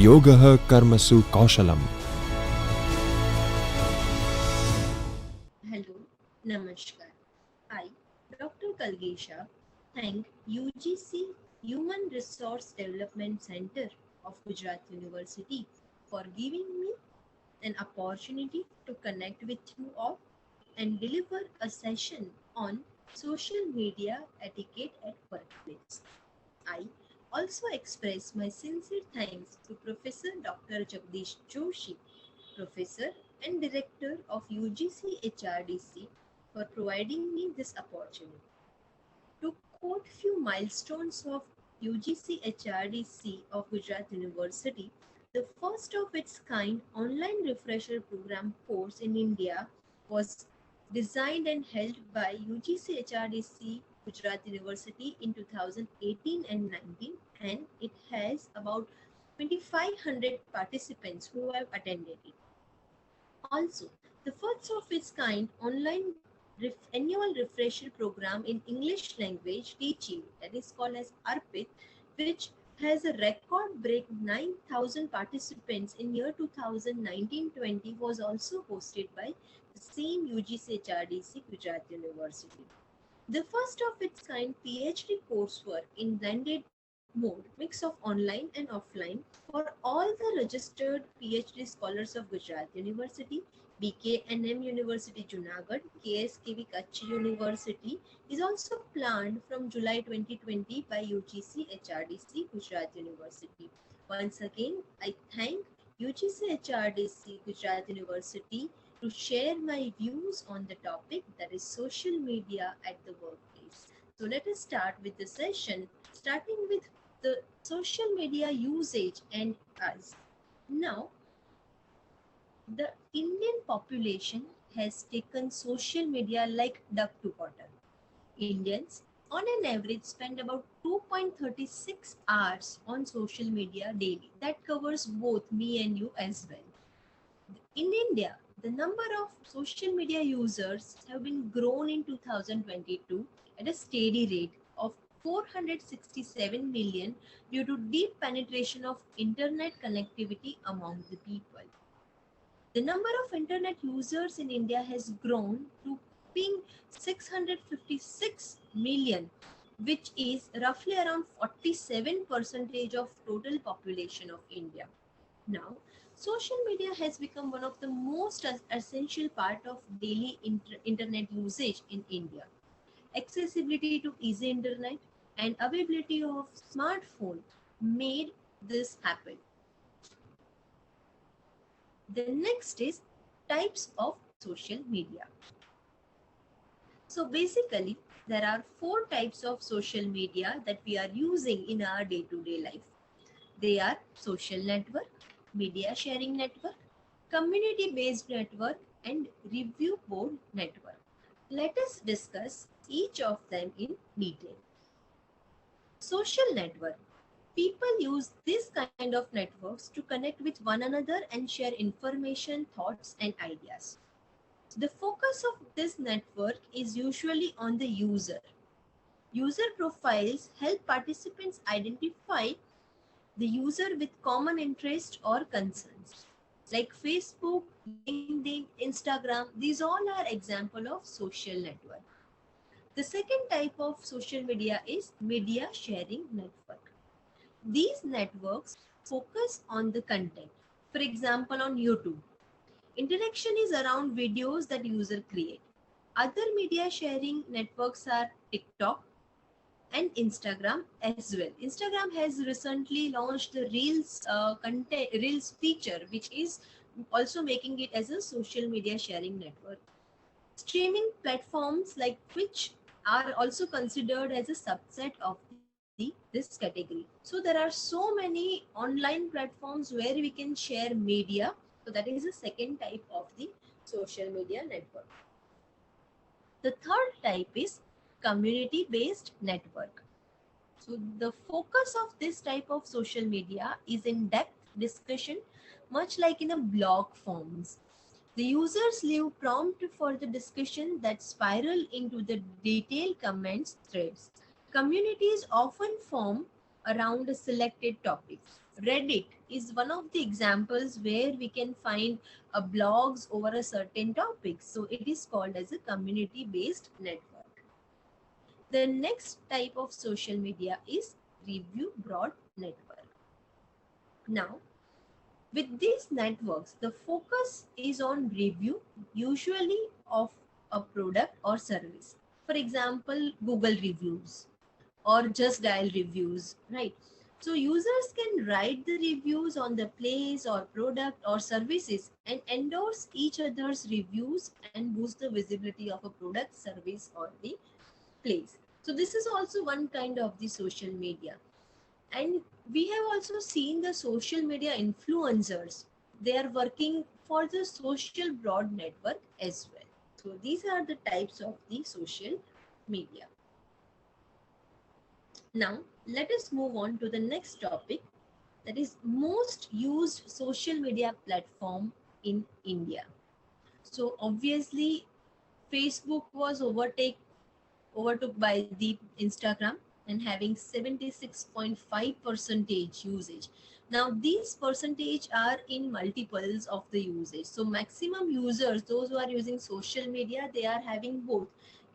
Yogah Karmasu Kaushalam. Hello, Namaskar. I, Dr. Kalgi Shah, thank UGC Human Resource Development Center of Gujarat University for giving me an opportunity to connect with you all and deliver a session on social media etiquette at workplace. I also express my sincere thanks to Professor Dr. Jagdish Joshi, Professor and Director of UGC HRDC, for providing me this opportunity. To quote few milestones of UGC HRDC of Gujarat University, the first of its kind online refresher program course in India was designed and held by UGC HRDC Gujarat University in 2018 and 19, and it has about 2500 participants who have attended it. Also, the first of its kind online annual refresher program in English language teaching, that is called as ARPIT, which has a record break 9,000 participants in year 2019-20, was also hosted by the same UGC HRDC Gujarat University. The first of its kind PhD coursework in blended mode, mix of online and offline, for all the registered PhD scholars of Gujarat University, BKNM University Junagadh, KSKV Kutch University, is also planned from July 2020 by UGC HRDC Gujarat University. Once again, I thank UGC HRDC Gujarat University to share my views on the topic, that is social media at the workplace. So let us start with the session, starting with the social media usage and us. Now, the Indian population has taken social media like duck to water. Indians on an average spend about 2.36 hours on social media daily. That covers both me and you as well. In India, the number of social media users have been grown in 2022 at a steady rate of 467 million due to deep penetration of internet connectivity among the people. The number of internet users in India has grown to being 656 million, which is roughly around 47% of total population of India. Now, social media has become one of the most essential part of daily internet usage in India. Accessibility to easy internet and availability of smartphone made this happen. The next is types of social media. So basically, there are 4 types of social media that we are using in our day-to-day life. They are social network, media sharing network, community-based network, and review board network. Let us discuss each of them in detail. Social network. People use this kind of networks to connect with one another and share information, thoughts, and ideas. The focus of this network is usually on the user. User profiles help participants identify the user with common interest or concerns. Like Facebook, LinkedIn, Instagram, these all are example of social network. The second type of social media is media sharing network. These networks focus on the content. For example, on YouTube, interaction is around videos that user create. Other media sharing networks are TikTok and Instagram as well. Instagram has recently launched the Reels feature, which is also making it as a social media sharing network. Streaming platforms like Twitch are also considered as a subset of this category. So there are so many online platforms where we can share media. So that is the second type of the social media network. The third type is community-based network. So the focus of this type of social media is in-depth discussion, much like in a blog forms. The users leave prompt for the discussion that spiral into the detailed comments threads. Communities often form around a selected topic. Reddit is one of the examples where we can find blogs over a certain topic. So it is called as a community based network. The next type of social media is review broad network. Now, with these networks, the focus is on review, usually of a product or service. For example, Google reviews or just dial reviews, right? So users can write the reviews on the place or product or services and endorse each other's reviews and boost the visibility of a product, service, or the place. So this is also one kind of the social media. And we have also seen the social media influencers. They are working for the social broad network as well. So these are the types of the social media. Now, let us move on to the next topic, that is most used social media platform in India. So obviously, Facebook was overtook by the Instagram and having 76.5 percentage usage. Now these percentage are in multiples of the usage. So maximum users, those who are using social media, they are having both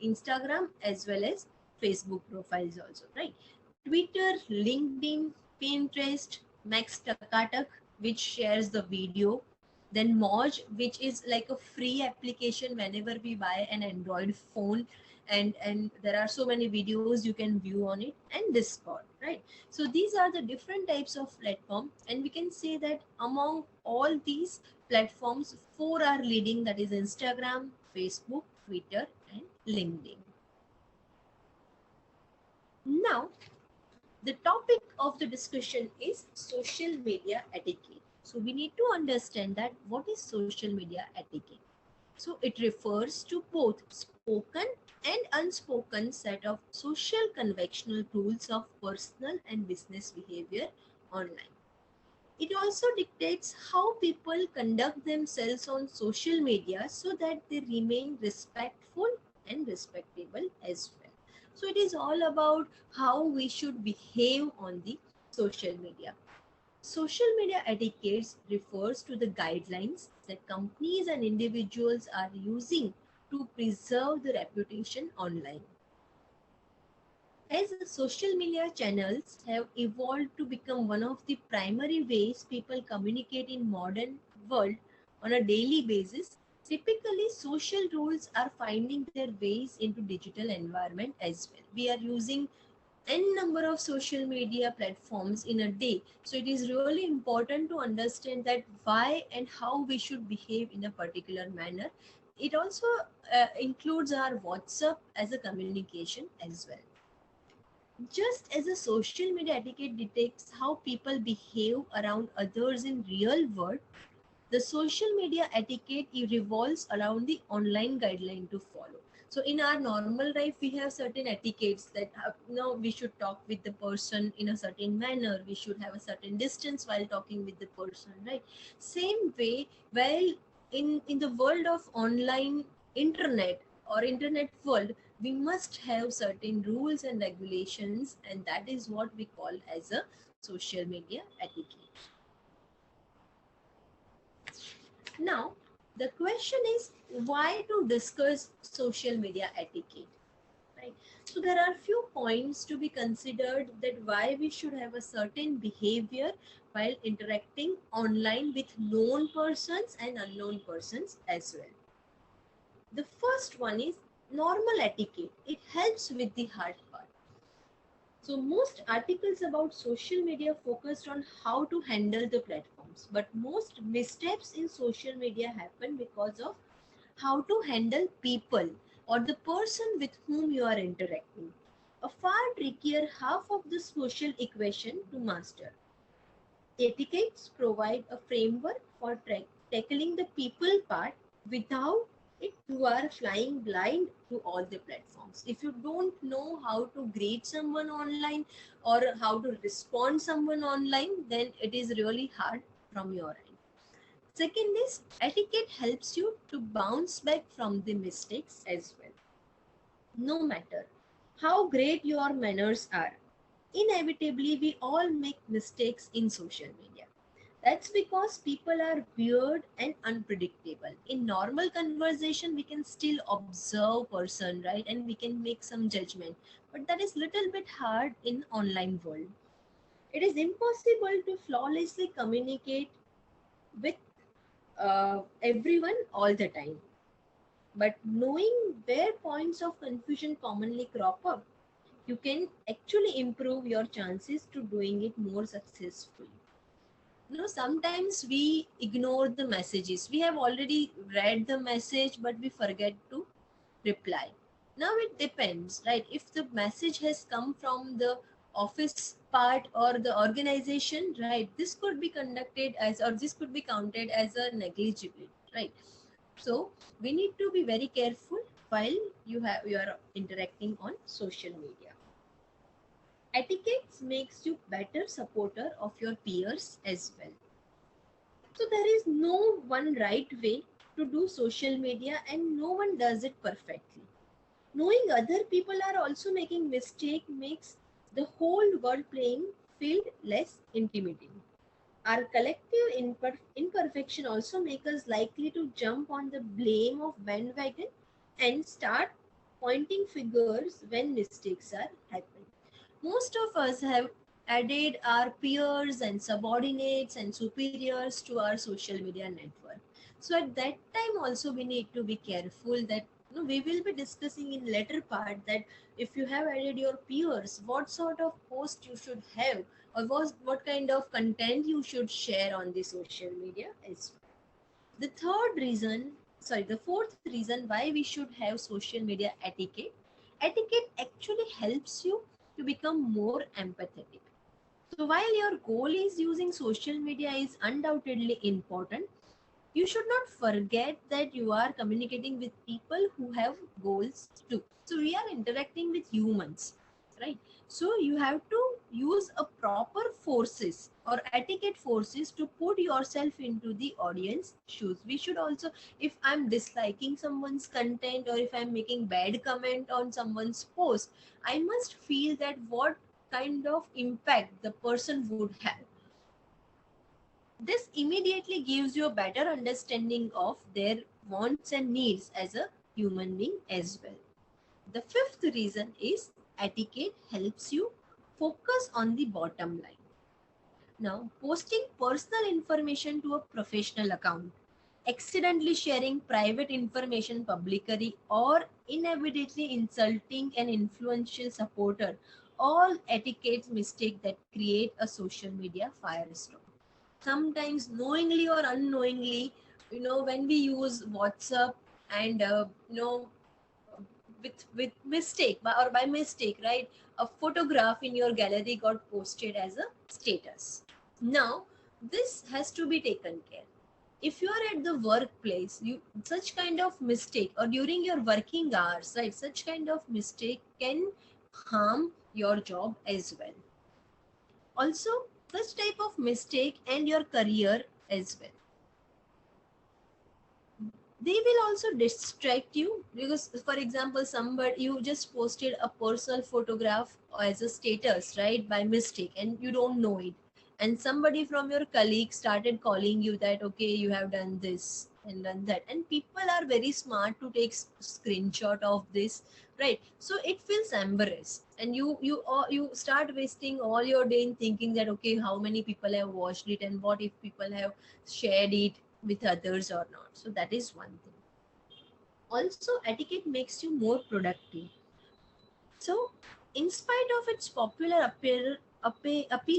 Instagram as well as Facebook profiles also, right? Twitter, LinkedIn, Pinterest, Max Takatak, which shares the video, then Moj, which is like a free application whenever we buy an Android phone, and there are so many videos you can view on it, and Discord, right? So these are the different types of platform, and we can say that among all these platforms, four are leading, that is Instagram, Facebook, Twitter, and LinkedIn. Now, the topic of the discussion is social media etiquette. So we need to understand that what is social media etiquette. So it refers to both spoken and unspoken set of social conventional rules of personal and business behavior online. It also dictates how people conduct themselves on social media so that they remain respectful and respectable as well. So it is all about how we should behave on the social media. Social media etiquette refers to the guidelines that companies and individuals are using to preserve the reputation online. As social media channels have evolved to become one of the primary ways people communicate in modern world on a daily basis, typically social rules are finding their ways into digital environment as well. We are using n number of social media platforms in a day, so it is really important to understand that why and how we should behave in a particular manner. It also includes our WhatsApp as a communication as well. Just as a social media etiquette detects how people behave around others in real world, the social media etiquette revolves around the online guideline to follow. So in our normal life, we have certain etiquettes that we should talk with the person in a certain manner. We should have a certain distance while talking with the person, right? Same way, while in the world of online internet or internet world, we must have certain rules and regulations, and that is what we call as a social media etiquette. Now, the question is why to discuss social media etiquette, right? So there are few points to be considered that why we should have a certain behavior while interacting online with known persons and unknown persons as well. The first one is normal etiquette. It helps with the hard part. So most articles about social media focused on how to handle the platforms, but most missteps in social media happen because of how to handle people or the person with whom you are interacting. A far trickier half of the social equation to master. Etiquettes provide a framework for tackling the people part. Without it, you are flying blind to all the platforms. If you don't know how to greet someone online or how to respond someone online, then it is really hard from your end. Second is etiquette helps you to bounce back from the mistakes as well. No matter how great your manners are, inevitably we all make mistakes in social media. That's because people are weird and unpredictable. In normal conversation, we can still observe person, right? And we can make some judgment. But that is little bit hard in online world. It is impossible to flawlessly communicate with everyone all the time. But knowing where points of confusion commonly crop up, you can actually improve your chances to doing it more successfully. Sometimes we ignore the messages. We have already read the message, but we forget to reply. Now it depends, right? If the message has come from the office part or the organization, right, this could be conducted as, or this could be counted as a negligible, right? So we need to be very careful while you are interacting on social media. Etiquette makes you better supporter of your peers as well. So there is no one right way to do social media, and no one does it perfectly. Knowing other people are also making mistake makes the whole world playing field less intimidating. Our collective imperfection also make us likely to jump on the blame of bandwagon and start pointing fingers when mistakes are happening. Most of us have added our peers and subordinates and superiors to our social media network. So at that time also we need to be careful that we will be discussing in later part that if you have added your peers, what sort of post you should have, or what kind of content you should share on the social media as well. The fourth reason why we should have social media etiquette. Etiquette actually helps you to become more empathetic. So while your goal is using social media is undoubtedly important, you should not forget that you are communicating with people who have goals too. So we are interacting with humans, right? So you have to use a proper forces or etiquette forces to put yourself into the audience shoes. We should also, if I'm disliking someone's content or if I'm making bad comment on someone's post, I must feel that what kind of impact the person would have. This immediately gives you a better understanding of their wants and needs as a human being as well. The fifth reason is etiquette helps you focus on the bottom line. Now, posting personal information to a professional account, accidentally sharing private information publicly, or inadvertently insulting an influential supporter, all etiquette mistakes that create a social media firestorm. Sometimes knowingly or unknowingly, when we use WhatsApp and with mistake or by mistake, right, a photograph in your gallery got posted as a status. Now this has to be taken care. If you are at the workplace, you such kind of mistake, or during your working hours, right, such kind of mistake can harm your job as well. Also, such type of mistake and your career as well, they will also distract you. Because for example, somebody, you just posted a personal photograph as a status, right, by mistake, and you don't know it, and somebody from your colleague started calling you that okay, you have done this and done that, and people are very smart to take screenshot of this, right? So it feels embarrassed, and you start wasting all your day in thinking that okay, how many people have watched it, and what if people have shared it with others or not. So that is one thing. Also, etiquette makes you more productive. So, in spite of its popular appeal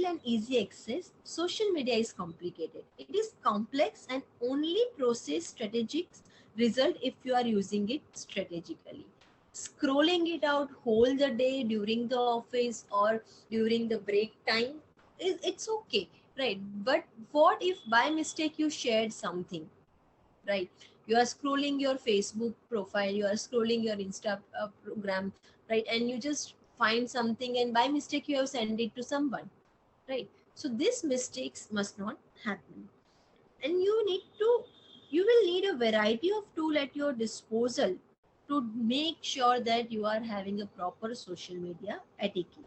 and easy access, social media is complicated. It is complex and only process strategic result if you are using it strategically. Scrolling it out whole the day during the office or during the break time, it's okay, right? But what if by mistake you shared something, right? You are scrolling your Facebook profile, you are scrolling your Instagram, right? And you just find something and by mistake you have sent it to someone, right? So these mistakes must not happen. And you will need a variety of tool at your disposal to make sure that you are having a proper social media etiquette.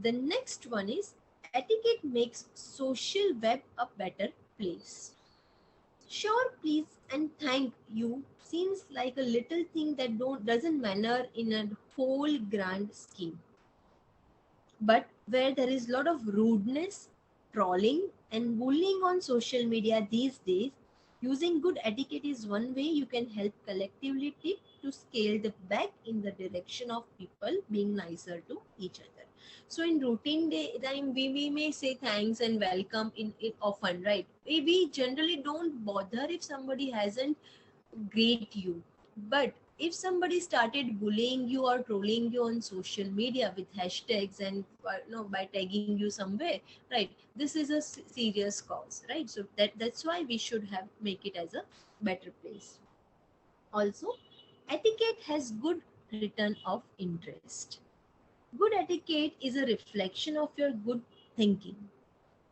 The next one is etiquette makes social web a better place. Sure, please, and thank you seems like a little thing that don't doesn't matter in a whole grand scheme. But where there is a lot of rudeness, trolling, and bullying on social media these days, using good etiquette is one way you can help collectively to scale the back in the direction of people being nicer to each other. So in routine day time, we may say thanks and welcome in often, right? We generally don't bother if somebody hasn't greet you. But if somebody started bullying you or trolling you on social media with hashtags and by tagging you somewhere, right? This is a serious cause, right? So that's why we should have make it as a better place. Also, etiquette has good return of interest. Good etiquette is a reflection of your good thinking.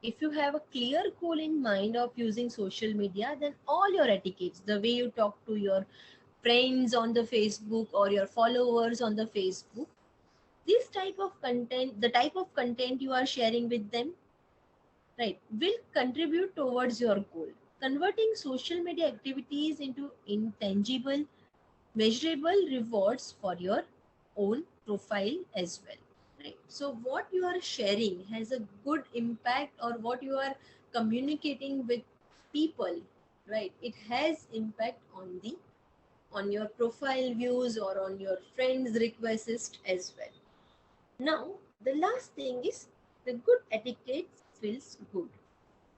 If you have a clear goal in mind of using social media, then all your etiquettes, the way you talk to your friends on the Facebook or your followers on the Facebook, this type of content, the type of content you are sharing with them, right, will contribute towards your goal. Converting social media activities into intangible, measurable rewards for your own profile as well. Right. So what you are sharing has a good impact, or what you are communicating with people, right? It has impact on your profile views or on your friends requests as well. Now, the last thing is the good etiquette feels good.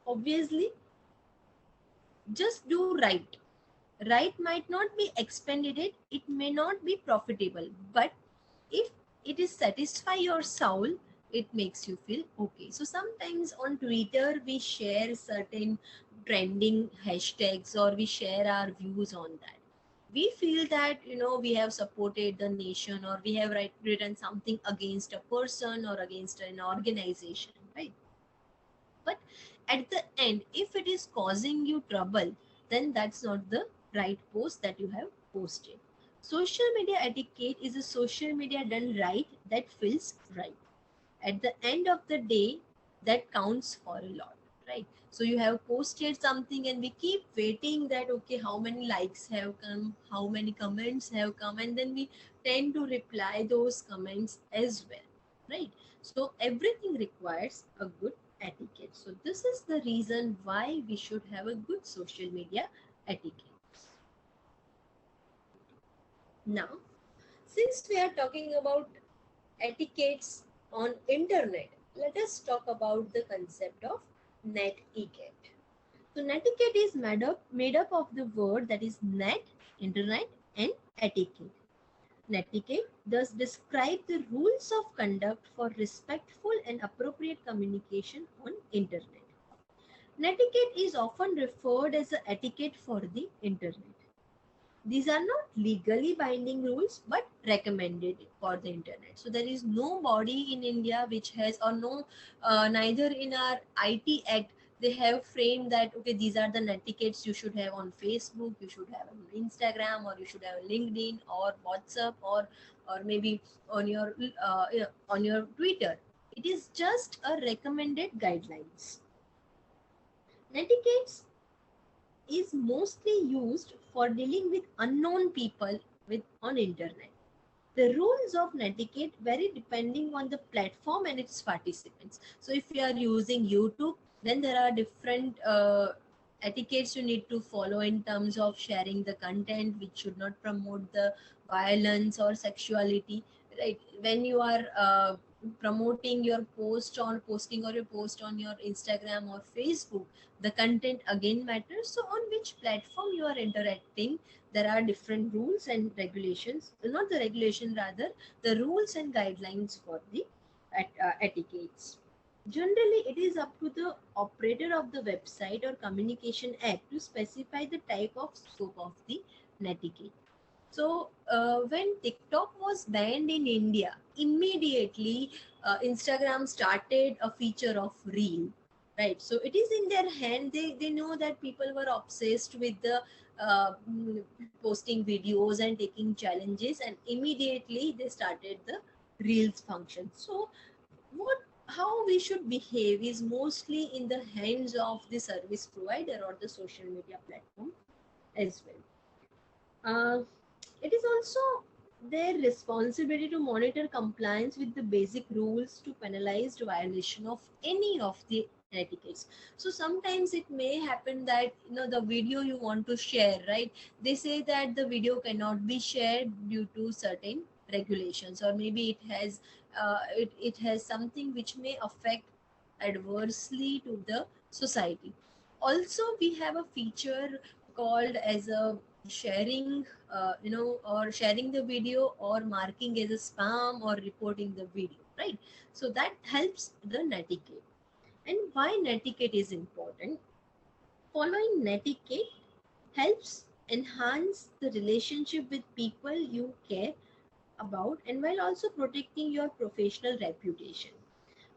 Obviously, just do right. Right might not be expended, it may not be profitable, but if it is satisfy your soul, it makes you feel okay. So sometimes on Twitter we share certain trending hashtags, or we share our views on that. We feel that we have supported the nation, or we have written something against a person or against an organization, right? But at the end, if it is causing you trouble, then that's not the right post that you have posted. Social media etiquette is a social media done right that feels right. At the end of the day, that counts for a lot, right? So you have posted something and we keep waiting that okay, how many likes have come, how many comments have come, and then we tend to reply those comments as well, right? So everything requires a good etiquette. So this is the reason why we should have a good social media etiquette. Now, since we are talking about etiquettes on internet, let us talk about the concept of netiquette. So netiquette is made up of the word that is net, internet, and etiquette. Netiquette thus describe the rules of conduct for respectful and appropriate communication on internet. Netiquette is often referred as a etiquette for the internet. These are not legally binding rules but recommended for the internet. So there is no body in India which has, or no, neither in our IT Act they have framed that okay, these are the etiquettes you should have on Facebook, you should have on Instagram, or you should have LinkedIn or WhatsApp, or maybe on your on your Twitter. It is just a recommended guidelines. Netiquettes is mostly used for dealing with unknown people with on internet. The rules of netiquette vary depending on the platform and its participants. So if you are using YouTube, then there are different etiquettes you need to follow in terms of sharing the content, which should not promote the violence or sexuality. Right? When you are promoting your post or posting, or your post on your Instagram or Facebook, the content again matters. So on which platform you are interacting, there are different rules and regulations, not the regulation, rather the rules and guidelines for the etiquettes. Generally it is up to the operator of the website or communication app to specify the type of scope of the netiquette. So when TikTok was banned in India, immediately Instagram started a feature of reel, right? So it is in their hand. They know that people were obsessed with the uh, mm, posting videos and taking challenges, and immediately they started the reels function. So what how we should behave is mostly in the hands of the service provider or the social media platform as well. It is also their responsibility to monitor compliance with the basic rules to penalize violation of any of the etiquettes. So sometimes it may happen that the video you want to share, right? They say that the video cannot be shared due to certain regulations, or maybe it has something which may affect adversely to the society. Also, we have a feature called as a sharing, or sharing the video or marking as a spam or reporting the video, right? So that helps the netiquette. And why netiquette is important? Following netiquette helps enhance the relationship with people you care about, and while also protecting your professional reputation.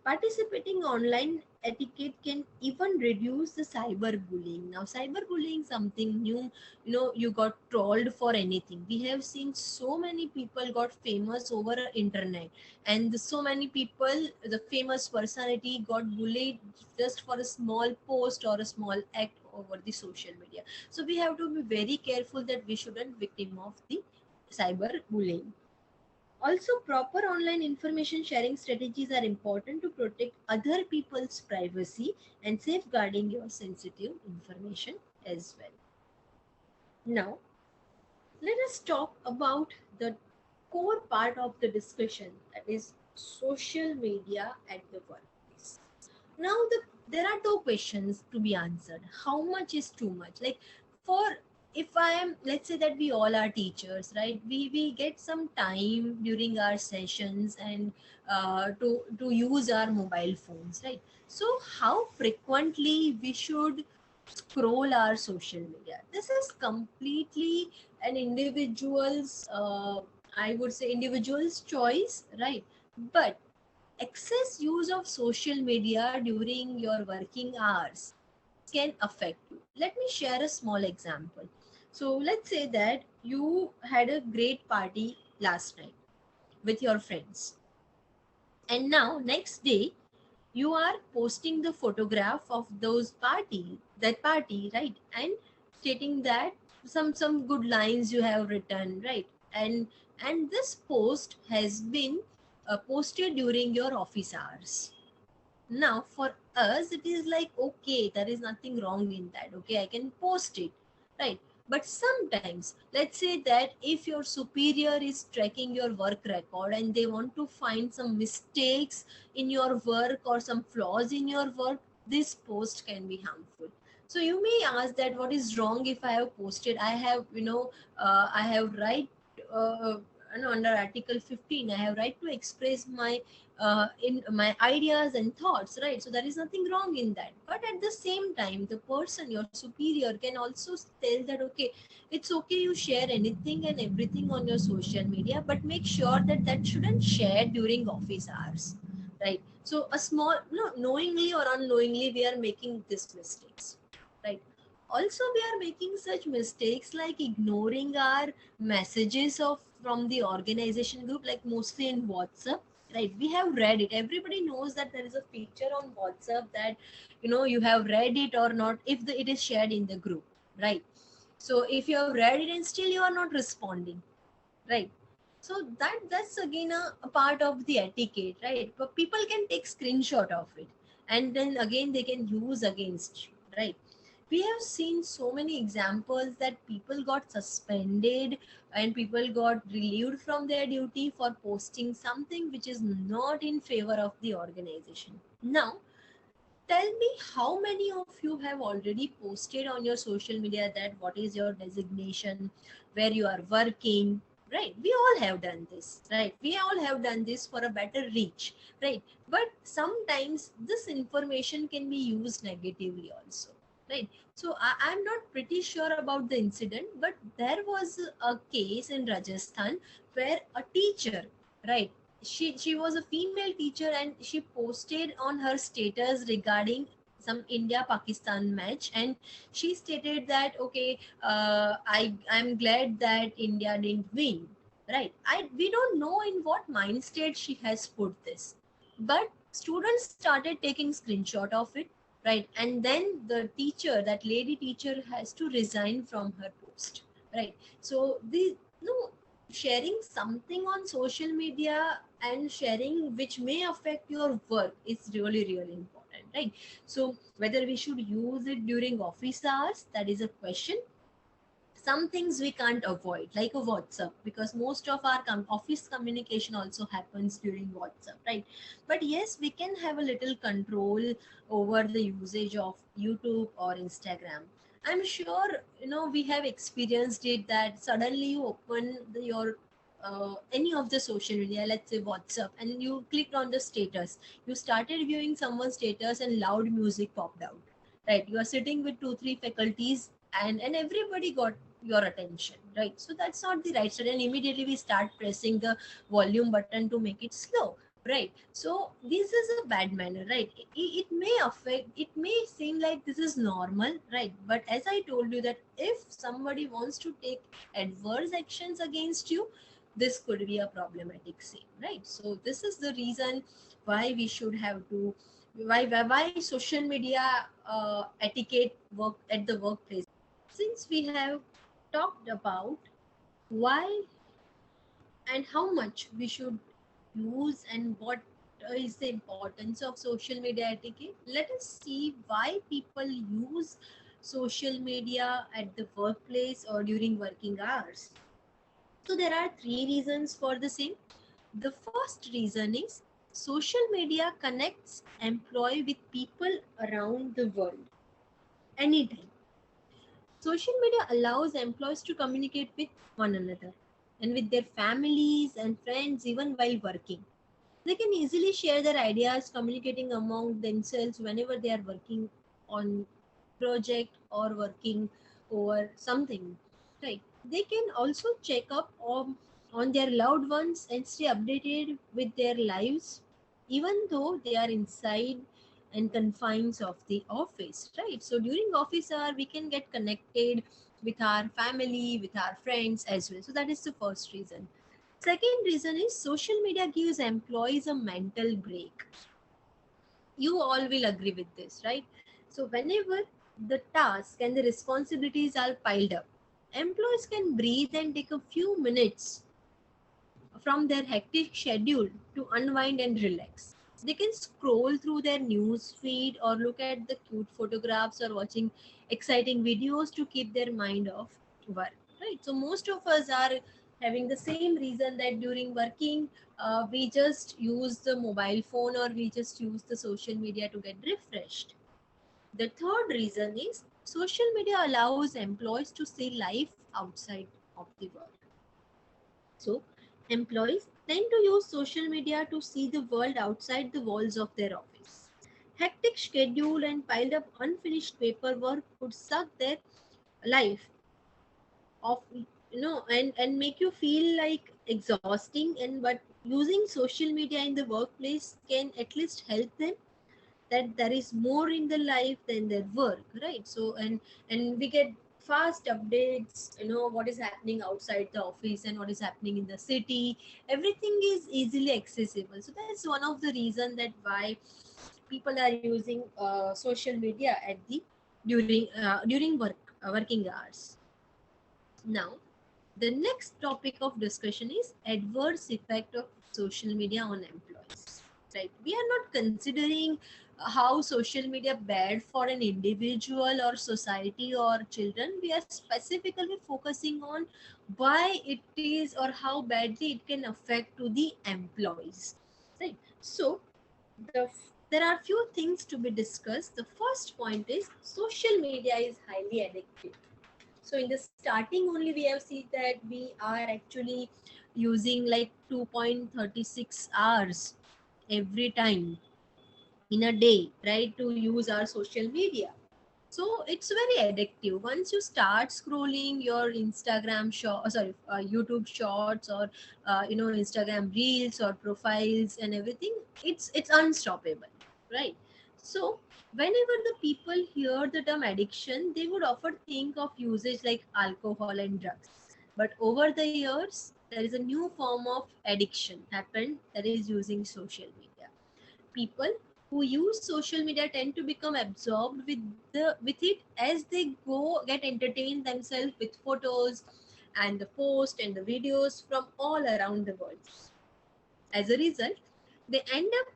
Participating online etiquette can even reduce the cyberbullying. Now, cyberbullying something new. You got trolled for anything. We have seen so many people got famous over internet, and so many people, the famous personality, got bullied just for a small post or a small act over the social media. So we have to be very careful that we shouldn't victim of the cyberbullying. Also, proper online information sharing strategies are important to protect other people's privacy and safeguarding your sensitive information as well. Now, let us talk about the core part of the discussion, that is social media at the workplace. Now, there are two questions to be answered. How much is too much? Like, for if I am, let's say that we all are teachers, right? We get some time during our sessions and to use our mobile phones, right? So how frequently we should scroll our social media? This is completely an individual's, I would say, individual's choice, right? But excess use of social media during your working hours can affect you. Let me share a small example. So let's say that you had a great party last night with your friends, and now next day you are posting the photograph of that party, right? And stating that some good lines you have written, right? And this post has been posted during your office hours. Now, for us, it is like, okay, there is nothing wrong in that. Okay, I can post it, right? But sometimes, let's say that if your superior is tracking your work record and they want to find some mistakes in your work or some flaws in your work, this post can be harmful. So you may ask that what is wrong if I have posted? I have, I have right. Uh, Under Article 15, I have right to express my in my ideas and thoughts, right? So there is nothing wrong in that. But at the same time, the person, your superior, can also tell that, okay, it's okay, you share anything and everything on your social media, but make sure that that shouldn't share during office hours, right? So a small, no, knowingly or unknowingly, we are making these mistakes, right? Also, we are making such mistakes like ignoring our messages of from the organization group, like mostly in WhatsApp, right? We have read it. Everybody knows that there is a feature on WhatsApp that you have read it or not if it is shared in the group, right? So if you have read it and still you are not responding, right? So that's again a part of the etiquette, right? But people can take screenshot of it and then again they can use against you, right? We have seen so many examples that people got suspended and people got relieved from their duty for posting something which is not in favor of the organization. Now, tell me, how many of you have already posted on your social media that what is your designation, where you are working, right? We all have done this, right? We all have done this for a better reach, right? But sometimes this information can be used negatively also, right? So I'm not pretty sure about the incident, but there was a case in Rajasthan where a teacher, right, she was a female teacher and she posted on her status regarding some India Pakistan match, and she stated that, okay, I'm glad that India didn't win, right? I We don't know in what mind state she has put this, but students started taking screenshot of it, right? And then the teacher, that lady teacher, has to resign from her post, right? So the, no, sharing something on social media and sharing which may affect your work is really really important, right? So whether we should use it during office hours, that is a question. Some things we can't avoid, like a WhatsApp, because most of our office communication also happens during WhatsApp, right? But yes, we can have a little control over the usage of YouTube or Instagram. I'm sure, we have experienced it, that suddenly you open your any of the social media, let's say WhatsApp, and you clicked on the status. You started viewing someone's status and loud music popped out, right? You are sitting with two three faculties, and everybody got your attention, right? So that's not the right side, and immediately we start pressing the volume button to make it slow, right? So this is a bad manner, right? It may affect, it may seem like this is normal, right? But as I told you, that if somebody wants to take adverse actions against you, this could be a problematic scene, right? So this is the reason why we should have to, why social media etiquette work at the workplace. Since we have talked about why and how much we should use and what is the importance of social media etiquette, let us see why people use social media at the workplace or during working hours. So there are three reasons for the same. The first reason is social media connects employee with people around the world anytime. Social media allows employees to communicate with one another and with their families and friends even while working. They can easily share their ideas, communicating among themselves whenever they are working on project or working over something. Right. They can also check up on their loved ones and stay updated with their lives, even though they are inside and confines of the office. Right. So during office hour, we can get connected with our family, with our friends as well. So that is the first reason. Second reason is social media gives employees a mental break. You all will agree with this, right? So whenever the task and the responsibilities are piled up, employees can breathe and take a few minutes from their hectic schedule to unwind and relax. They can scroll through their news feed or look at the cute photographs or watching exciting videos to keep their mind off work. Right. So most of us are having the same reason, that during working, we just use the mobile phone or we just use the social media to get refreshed. The third reason is social media allows employees to see life outside of the work. So, employees tend to use social media to see the world outside the walls of their office. Hectic schedule and piled up unfinished paperwork could suck their life of, and make you feel like exhausting, and but using social media in the workplace can at least help them, that there is more in the life than their work, right? So and we get fast updates, what is happening outside the office and what is happening in the city. Everything is easily accessible, so that's one of the reason that why people are using social media at the during working hours. Now the next topic of discussion is adverse effect of social media on employees. Right? We are not considering how social media bad for an individual or society or children. We are specifically focusing on why it is or how badly it can affect to the employees. Right? So there are few things to be discussed. The first point is social media is highly addictive. So in the starting only we have seen that we are actually using like 2.36 hours every time in a day, right, to use our social media. So it's very addictive. Once you start scrolling your Instagram YouTube shorts, or Instagram reels or profiles and everything, it's unstoppable, right? So whenever the people hear the term addiction, they would often think of usage like alcohol and drugs. But over the years, there is a new form of addiction happened, that is using social media. People who use social media tend to become absorbed with it as they go get entertained themselves with photos and the post and the videos from all around the world. As a result, they end up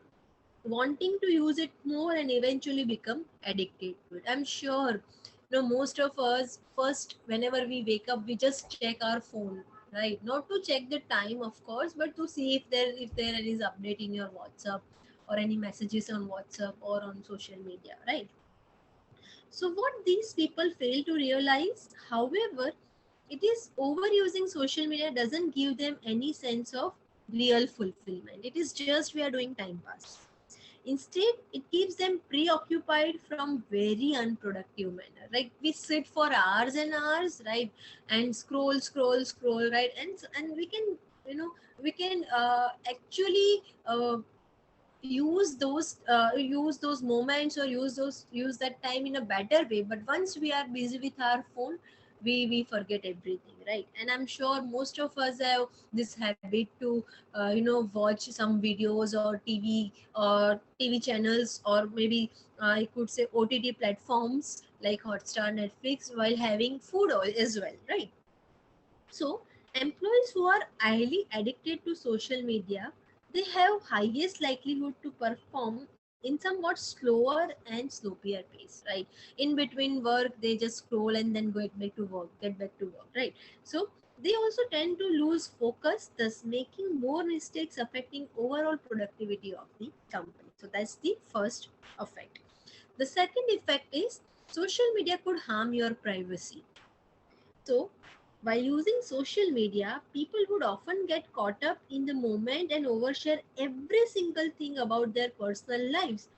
wanting to use it more and eventually become addicted to it. I'm sure most of us first whenever we wake up we just check our phone, right? Not to check the time of course, but to see if there is update in your WhatsApp or any messages on WhatsApp or on social media, right? So what these people fail to realize, however, it is overusing social media doesn't give them any sense of real fulfillment. It is just we are doing time pass. Instead, it keeps them preoccupied from very unproductive manner. Like we sit for hours and hours, right, and scroll, right, and we can, we can actually use those moments or use that time in a better way. But once we are busy with our phone, we forget everything, right? And I'm sure most of us have this habit to watch some videos or tv channels, or maybe I could say OTT platforms like Hotstar, Netflix, while having food as well, right? So, employees who are highly addicted to social media, they have highest likelihood to perform in somewhat slower and sloppier pace, right? In between work, they just scroll and then get back to work, right? So, they also tend to lose focus, thus making more mistakes affecting overall productivity of the company. So, that's the first effect. The second effect is social media could harm your privacy. So, by using social media, people would often get caught up in the moment and overshare every single thing about their personal lives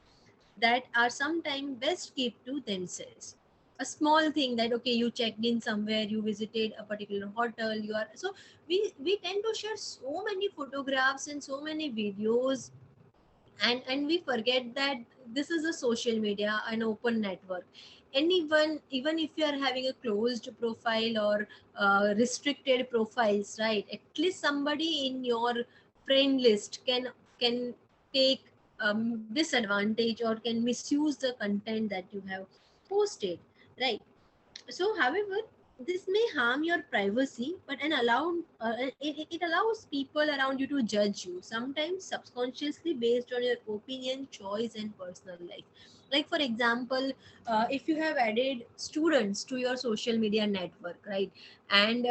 that are sometimes best kept to themselves. A small thing that okay, you checked in somewhere, you visited a particular hotel, you are so we tend to share so many photographs and so many videos, and we forget that this is a social media, an open network. Anyone, even if you are having a closed profile or restricted profiles, right, at least somebody in your friend list can take disadvantage or can misuse the content that you have posted, right? So, however, this may harm your privacy, but it allows people around you to judge you, sometimes subconsciously based on your opinion, choice, and personal life. Like, for example, if you have added students to your social media network, right? And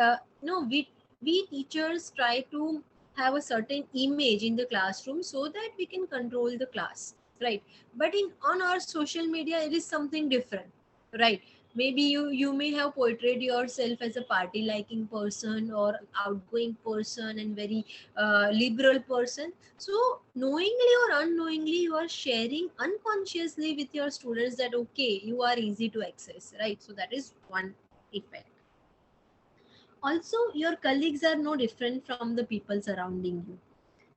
we teachers try to have a certain image in the classroom so that we can control the class, right? But in on our social media, it is something different, right? Maybe you may have portrayed yourself as a party liking person or outgoing person and very liberal person. So knowingly or unknowingly you are sharing unconsciously with your students that okay, you are easy to access, right? So that is one effect. Also, your colleagues are no different from the people surrounding you.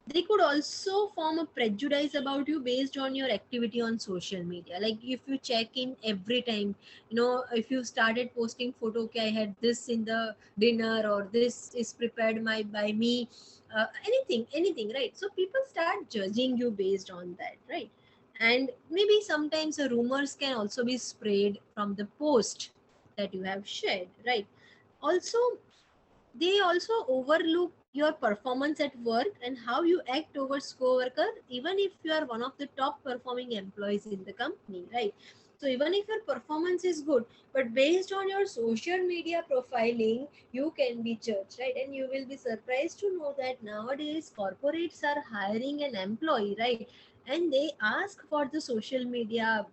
They could also form a prejudice about you based on your activity on social media. Like if you check in every time, if you started posting photo, okay, I had this in the dinner or this is prepared by me, anything, right? So people start judging you based on that, right? And maybe sometimes the rumors can also be spread from the post that you have shared, right? Also, they also overlook your performance at work and how you act towards coworker, even if you are one of the top performing employees in the company, right? So even if your performance is good, but based on your social media profiling, you can be judged, right? And you will be surprised to know that nowadays corporates are hiring an employee, right? And they ask for the social media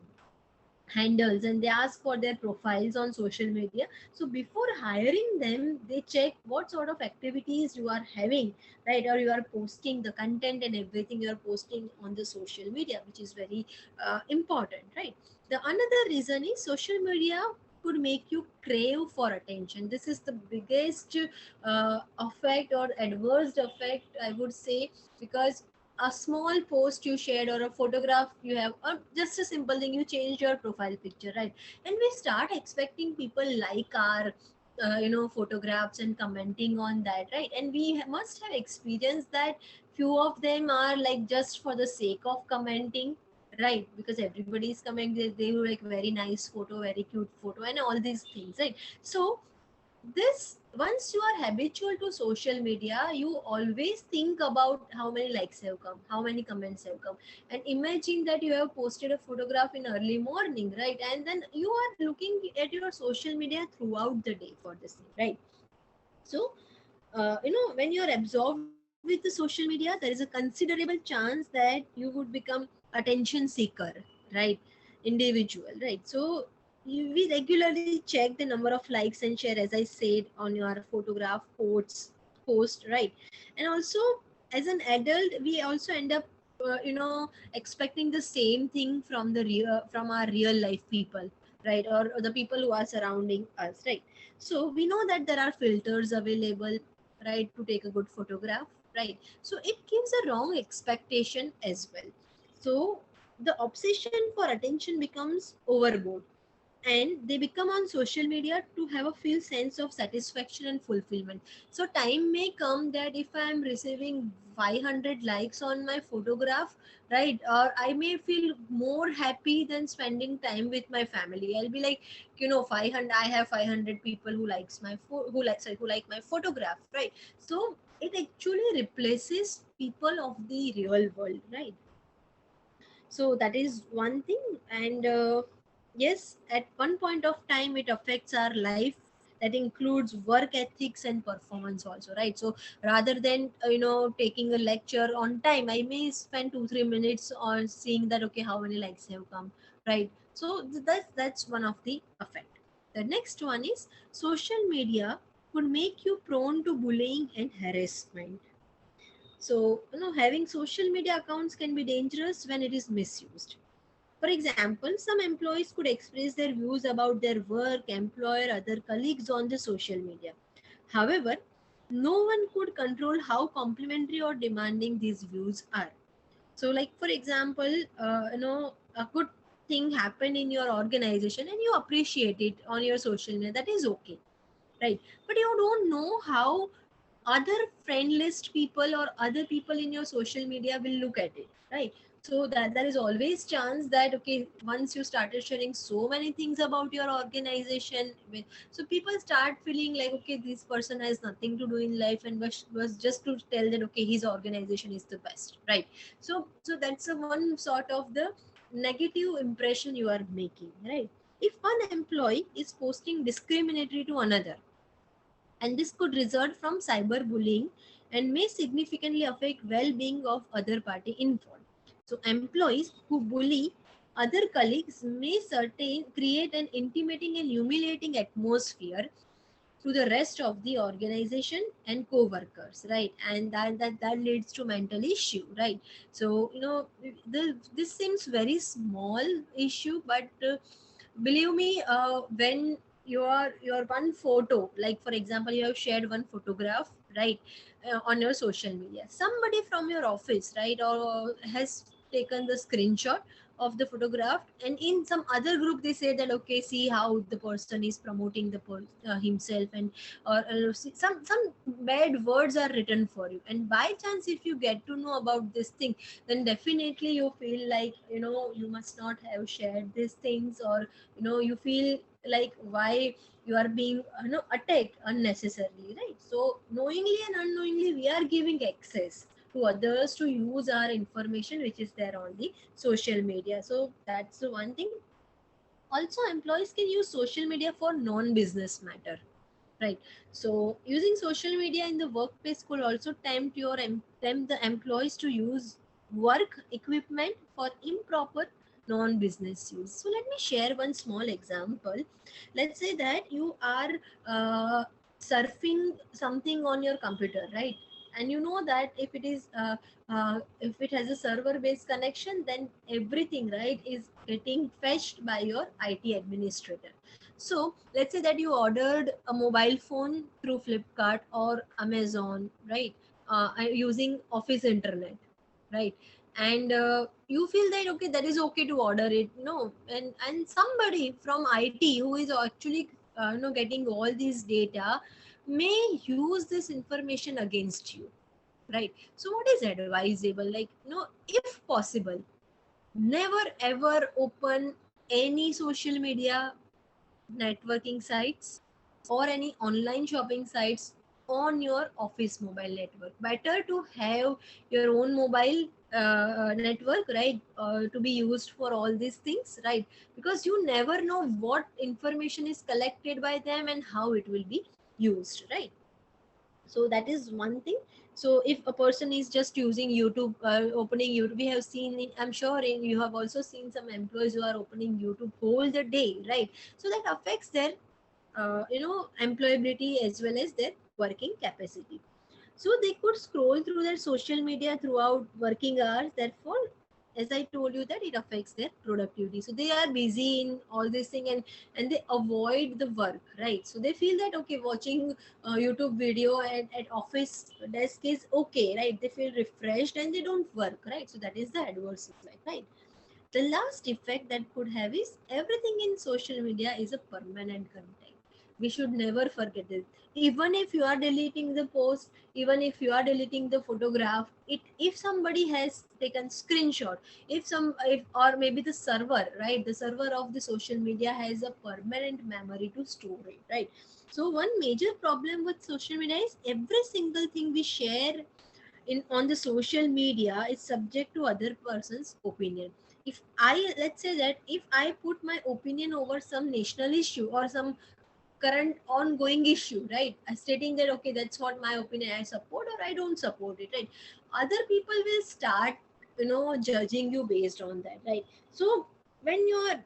handles and they ask for their profiles on social media. So before hiring them, they check what sort of activities you are having, right? Or you are posting the content and everything you are posting on the social media, which is very important, right? The another reason is social media could make you crave for attention. This is the biggest effect or adverse effect, I would say, because a small post you shared or a photograph you have, or just a simple thing, you changed your profile picture, right? And we start expecting people like our photographs and commenting on that, right? And we must have experienced that few of them are like just for the sake of commenting, right? Because everybody is commenting, they will like very nice photo, very cute photo, and all these things, right? So this, once you are habitual to social media, you always think about how many likes have come, how many comments have come, and imagine that you have posted a photograph in early morning, right? And then you are looking at your social media throughout the day for this thing, right? So when you're absorbed with the social media, there is a considerable chance that you would become attention seeker, right? Individual, right? So we regularly check the number of likes and share, as I said, on your photograph post, right? And also, as an adult, we also end up expecting the same thing from from our real life people, right? Or the people who are surrounding us, right? So we know that there are filters available, right, to take a good photograph, right? So it gives a wrong expectation as well. So the obsession for attention becomes overboard, and they become on social media to have a feel sense of satisfaction and fulfillment. So time may come that if I am receiving 500 likes on my photograph, right, or I may feel more happy than spending time with my family. I'll be like, 500, I have 500 people who likes my who like my photograph, right? So it actually replaces people of the real world, right? So that is one thing. And yes, at one point of time it affects our life, that includes work ethics and performance also, right? So rather than taking a lecture on time, I may spend 2-3 minutes on seeing that, okay, how many likes have come, right? So that's one of the effect. The next one is social media could make you prone to bullying and harassment. So, having social media accounts can be dangerous when it is misused. For example, some employees could express their views about their work, employer, other colleagues on the social media. However, no one could control how complimentary or demanding these views are. So, like for example, a good thing happened in your organization and you appreciate it on your social media. That is okay, right? But you don't know how other friend list people or other people in your social media will look at it, right? So that there is always chance that, okay, once you started sharing so many things about your organization so people start feeling like, okay, this person has nothing to do in life and was just to tell that, okay, his organization is the best, right? So that's a one sort of the negative impression you are making, right? If one employee is posting discriminatory to another, and this could result from cyberbullying and may significantly affect well-being of other party involved. So employees who bully other colleagues may certain create an intimidating and humiliating atmosphere to the rest of the organization and co-workers, right? And that leads to mental issue, right? So this seems very small issue, but believe me, when your one photo, like for example, you have shared one photograph, right, on your social media, somebody from your office, right, or has taken the screenshot of the photograph, and in some other group they say that, okay, see how the person is promoting himself, and or some bad words are written for you, and by chance if you get to know about this thing, then definitely you feel like, you must not have shared these things, or you feel like why you are being attacked unnecessarily, right? So knowingly and unknowingly we are giving access to others to use our information which is there on the social media. So that's the one thing. Also, employees can use social media for non-business matter, right? So using social media in the workplace could also tempt the employees to use work equipment for improper non-business use. So let me share one small example. Let's say that you are uh, surfing something on your computer, right? And you know that if it has a server based connection, then everything, right, is getting fetched by your IT administrator. So let's say that you ordered a mobile phone through Flipkart or Amazon, right? Using office internet, right? And you feel that, okay, that is okay to order it, no? And somebody from IT who is actually getting all these data may use this information against you, right? So what is advisable? Like, if possible, never ever open any social media networking sites or any online shopping sites on your office mobile network. Better to have your own mobile network, right, to be used for all these things, right? Because you never know what information is collected by them and how it will be used, right? So that is one thing. So if a person is just using YouTube, opening YouTube, we have seen I'm sure you have also seen some employees who are opening YouTube whole the day, right? So that affects their employability as well as their working capacity. So they could scroll through their social media throughout working hours. Therefore, as I told you, that it affects their productivity. So they are busy in all this thing, and they avoid the work, right? So they feel that okay, watching YouTube video at office desk is okay, right? They feel refreshed and they don't work, right? So that is the adverse effect, right? The last effect that could have is everything in social media is a permanent content. We should never forget it. Even if you are deleting the post, even if you are deleting the photograph, it if somebody has taken screenshot, if or maybe the server, right? The server of the social media has a permanent memory to store it, right? So one major problem with social media is every single thing we share in on the social media is subject to other person's opinion. If I, let's say that if I put my opinion over some national issue or some current ongoing issue, right, stating that okay, that's what my opinion, I support or I don't support it, right, other people will start judging you based on that, right? So when you're,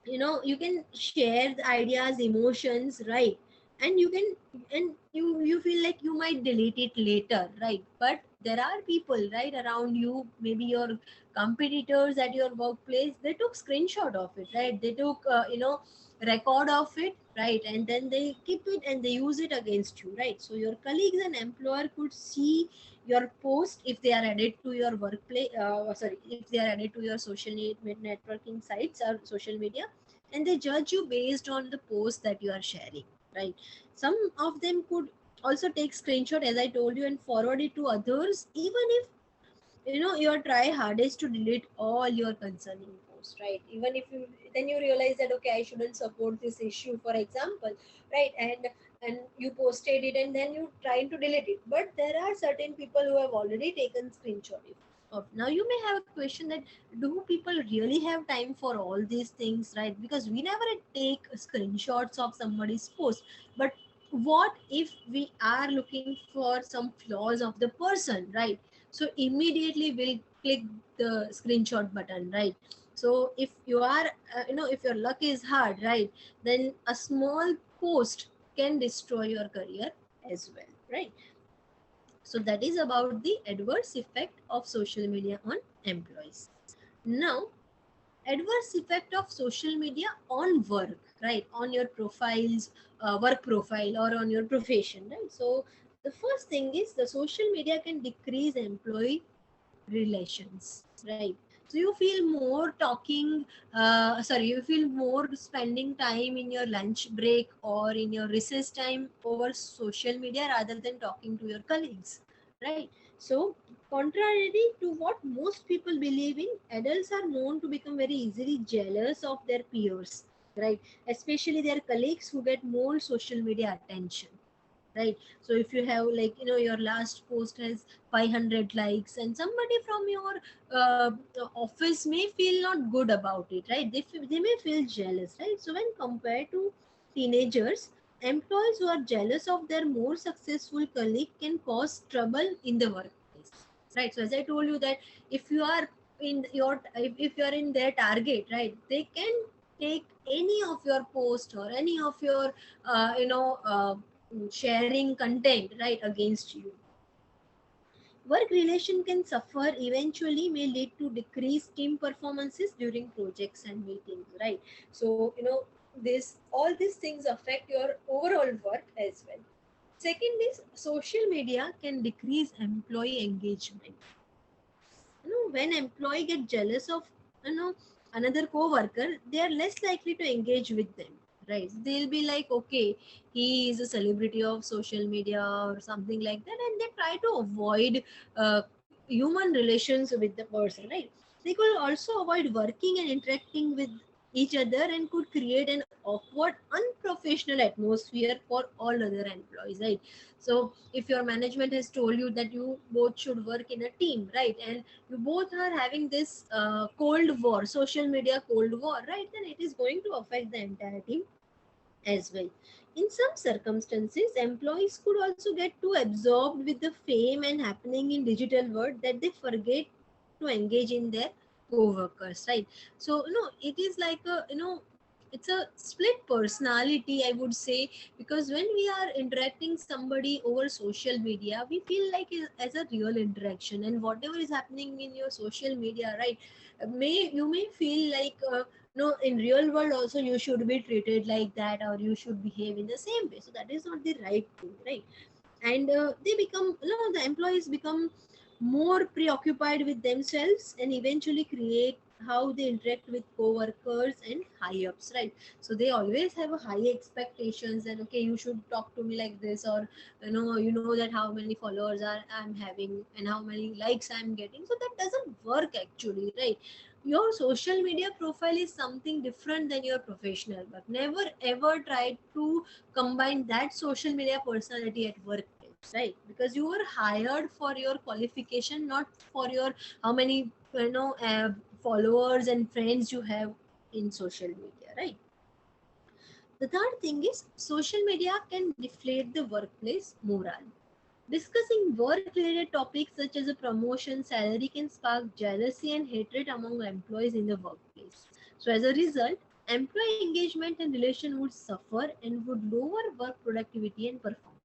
you can share the ideas, emotions, right? And you can, and you feel like you might delete it later, right? But there are people right around you, maybe your competitors at your workplace, they took screenshot of it, right? They took record of it, right? And then they keep it and they use it against you, right? So your colleagues and employer could see your post if they are added to your workplace, sorry, if they are added to your social networking sites or social media, and they judge you based on the post that you are sharing, right? Some of them could also take screenshot, as I told you, and forward it to others, even if you try hardest to delete all your concerning posts, right? Even if you, then you realize that okay, I shouldn't support this issue, for example, right? And you posted it and then you trying to delete it, but there are certain people who have already taken screenshot of. Now you may have a question that do people really have time for all these things, right? Because we never take screenshots of somebody's post, but what if we are looking for some flaws of the person, right? So immediately we'll click the screenshot button, right? So if you are if your luck is hard, right, then a small post can destroy your career as well, right? So that is about the adverse effect of social media on employees. Now, adverse effect of social media on work, right, on your profiles, work profile, or on your profession, right? So the first thing is the social media can decrease employee relations, right? So you feel more talking, you feel more spending time in your lunch break or in your recess time over social media rather than talking to your colleagues, right? So contrary to what most people believe in, adults are known to become very easily jealous of their peers, right? Especially their colleagues who get more social media attention, right? So if you have, like, your last post has 500 likes and somebody from your uh, office may feel not good about it, right? They may feel jealous, right? So when compared to teenagers, employees who are jealous of their more successful colleague can cause trouble in the workplace, right? So as I told you that if you are in your, if you are in their target, right, they can take any of your post or any of your sharing content, right, against you. Work relation can suffer, eventually may lead to decreased team performances during projects and meetings, right? So this, all these things affect your overall work as well. Second is social media can decrease employee engagement. When employee get jealous of you know another co-worker, they are less likely to engage with them, right? They'll be like, okay, he is a celebrity of social media or something like that, and they try to avoid human relations with the person, right? They could also avoid working and interacting with each other and could create an awkward, unprofessional atmosphere for all other employees, right? So if your management has told you that you both should work in a team, right, and you both are having this cold war, social media cold war, right, then it is going to affect the entire team as well. In some circumstances, employees could also get too absorbed with the fame and happening in digital world that they forget to engage in their co-workers, right? So it is like a it's a split personality, I would say, because when we are interacting somebody over social media, we feel like it as a real interaction, and whatever is happening in your social media, right, may feel like no, in real world also you should be treated like that, or you should behave in the same way. So that is not the right thing, right? And they become, the employees become more preoccupied with themselves and eventually create how they interact with co-workers and high ups, right? So they always have a high expectations, and okay, you should talk to me like this, or you know that how many followers are I'm having and how many likes I'm getting. So that doesn't work actually, right? Your social media profile is something different than your professional work. Never ever try to combine that social media personality at workplace, right? Because you were hired for your qualification, not for your how many followers and friends you have in social media, right? The third thing is social media can deflate the workplace morale. Discussing work related topics such as a promotion, salary can spark jealousy and hatred among employees in the workplace. So, as a result, employee engagement and relation would suffer and would lower work productivity and performance.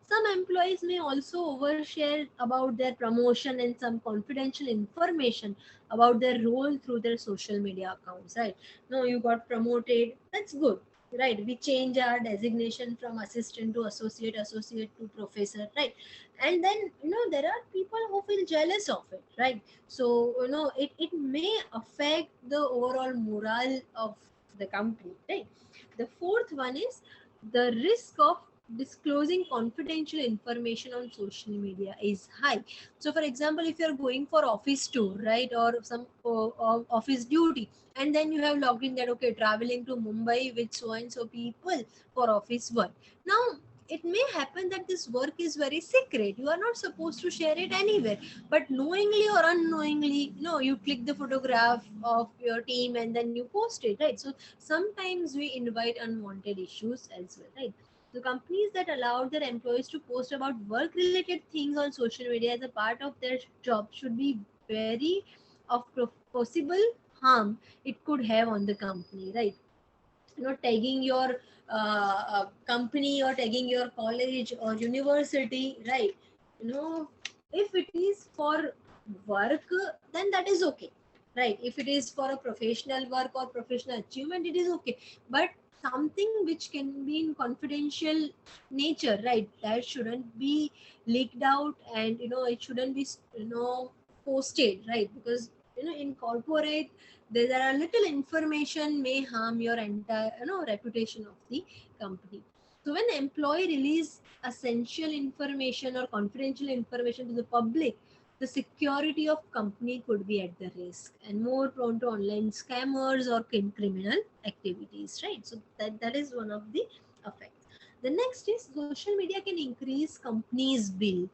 Some employees may also overshare about their promotion and some confidential information about their role through their social media accounts, right? No, you got promoted, that's good, right? We change our designation from assistant to associate to professor, right? And then there are people who feel jealous of it, right? So it may affect the overall morale of the company, right? The fourth one is the risk of disclosing confidential information on social media is high. So for example, if you're going for office tour, right, or some office duty, and then you have logged in that okay, traveling to Mumbai with so and so people for office work. Now it may happen that this work is very secret, you are not supposed to share it anywhere, but knowingly or unknowingly, you click the photograph of your team and then you post it, right? So sometimes we invite unwanted issues as well, right? The companies that allow their employees to post about work related things on social media as a part of their job should be very of possible harm it could have on the company, right? Tagging your company or tagging your college or university, right? If it is for work, then that is okay, right? If it is for a professional work or professional achievement, it is okay. But something which can be in confidential nature, right, that shouldn't be leaked out, and it shouldn't be posted, right? Because in corporate, there are little information may harm your entire reputation of the company. So when employee release essential information or confidential information to the public, the security of company could be at the risk and more prone to online scammers or criminal activities, right? So that is one of the effects. The next is social media can increase companies bill,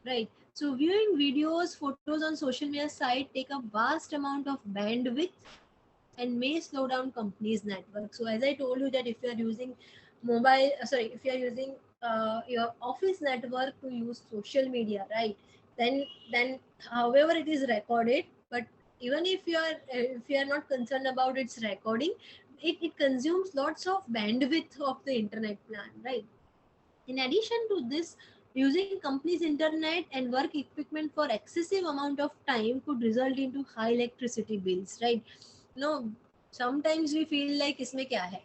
right? So viewing videos, photos on social media site take a vast amount of bandwidth and may slow down companies network. So as I told you that if you are using if you are using your office network to use social media, right, then however it is recorded, but even if you are not concerned about its recording, it consumes lots of bandwidth of the internet plan, right? In addition to this, using companies' internet and work equipment for excessive amount of time could result into high electricity bills, right? No, sometimes we feel like isme kya hai,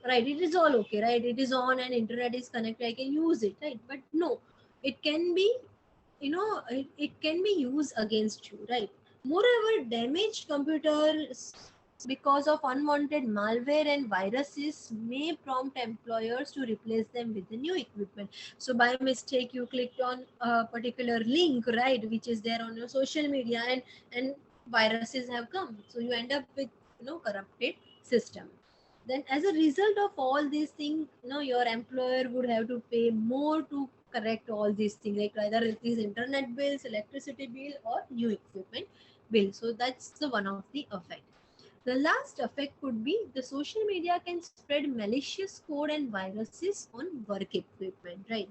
right? It is all okay, right? It is on and internet is connected, I can use it, right? But no, it can be, it can be used against you, right? Moreover, damaged computers because of unwanted malware and viruses may prompt employers to replace them with the new equipment. So by mistake you clicked on a particular link, right, which is there on your social media, and viruses have come, so you end up with corrupted system. Then as a result of all these things, your employer would have to pay more to correct all these things, like either it is internet bills, electricity bill, or new equipment bill. So that's the one of the effect. The last effect could be the social media can spread malicious code and viruses on work equipment, right?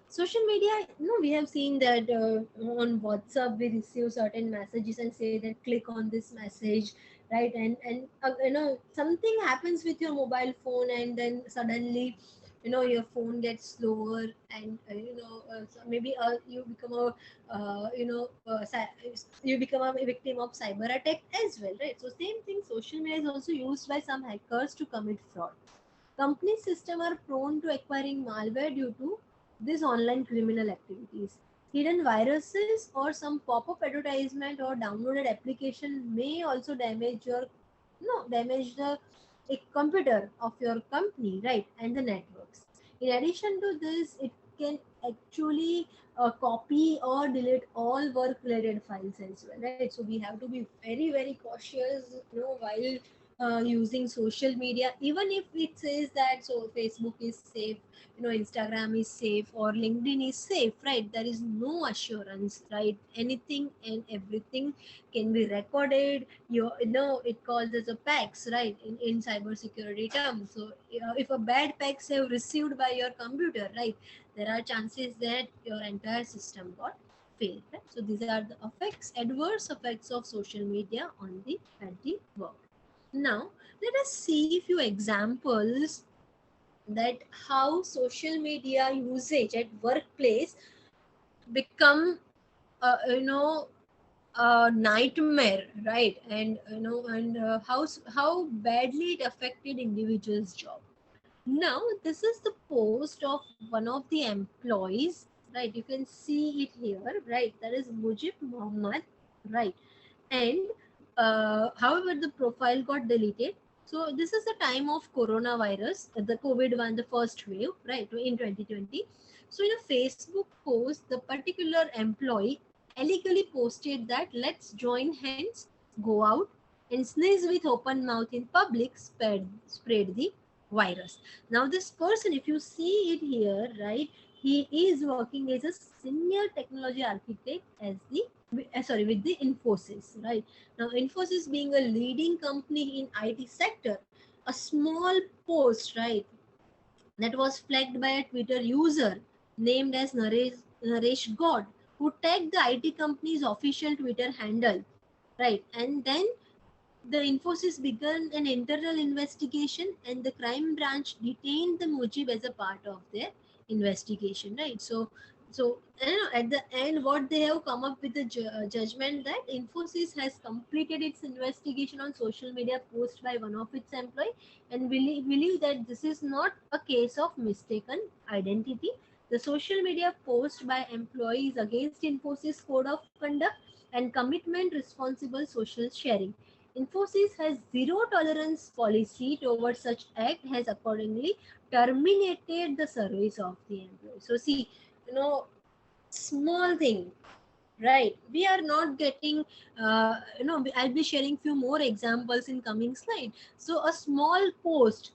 Social media, we have seen that on WhatsApp we receive certain messages and say that click on this message, right? And something happens with your mobile phone, and then suddenly your phone gets slower, and so maybe you become a you become a victim of cyber attack as well, right? So same thing, social media is also used by some hackers to commit fraud. Company systems are prone to acquiring malware due to these online criminal activities. Hidden viruses or some pop-up advertisement or downloaded application may also damage your damage the computer of your company, right, and the networks. In addition to this, it can actually copy or delete all work related files as well, right? So we have to be very very cautious while using social media, even if it says that so Facebook is safe, Instagram is safe, or LinkedIn is safe, right? There is no assurance, right? Anything and everything can be recorded. It calls as a PAX, right, in cyber security terms. So if a bad PAX have received by your computer, right, there are chances that your entire system got failed, right? So these are the effects, adverse effects of social media on the at the work. Now let us see a few examples that how social media usage at workplace become uh, a nightmare, right? And how badly it affected individuals job. Now this is the post of one of the employees, right? You can see it here, right? That is Mujib Muhammad, right? And however the profile got deleted. So this is the time of coronavirus, the COVID one, the first wave, right, in 2020. So in a Facebook post, the particular employee illegally posted that let's join hands, go out, and sneeze with open mouth in public, spread the virus. Now this person, if you see it here, right, he is working as a senior technology architect as the with the Infosys, right? Now Infosys being a leading company in IT sector, a small post, right, that was flagged by a Twitter user named as Naresh God, who tagged the IT company's official Twitter handle, right? And then the Infosys began an internal investigation, and the crime branch detained the Mujib as a part of their investigation. Right. So at the end, what they have come up with the judgment that Infosys has completed its investigation on social media post by one of its employee, and believe that this is not a case of mistaken identity. The social media post by employees against Infosys code of conduct and commitment responsible social sharing. Infosys has zero tolerance policy towards such act, has accordingly terminated the service of the employee. So see, small thing, right? We are not getting, I'll be sharing few more examples in coming slide. So a small post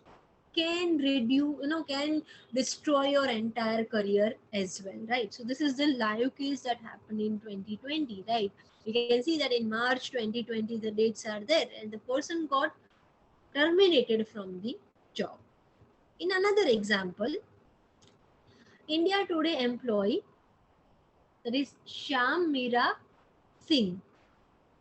can reduce, can destroy your entire career as well, right? So this is the live case that happened in 2020, right? You can see that in March 2020 the dates are there, and the person got terminated from the job. In another example, India Today employee, that is Sham Mira Singh,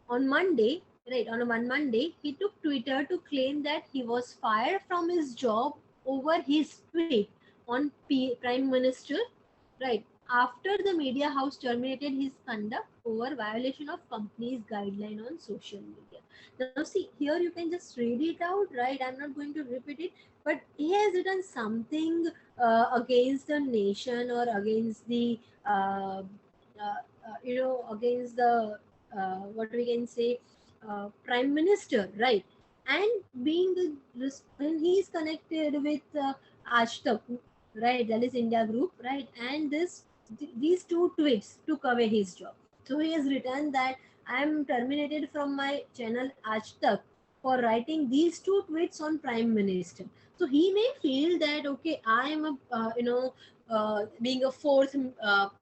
on Monday, right, on one Monday, he took Twitter to claim that he was fired from his job over his tweet on Prime Minister, right, after the media house terminated his conduct over violation of company's guideline on social media. Now see, here you can just read it out, right? I'm not going to repeat it, but he has written something against the nation, or against the against the what we can say, prime minister, right? And being and he's connected with Ashtak, right? That is India Group, right? And these two tweets took away his job. So he has written that I am terminated from my channel Ashtak for writing these two tweets on prime minister. So he may feel that okay, I am a being a fourth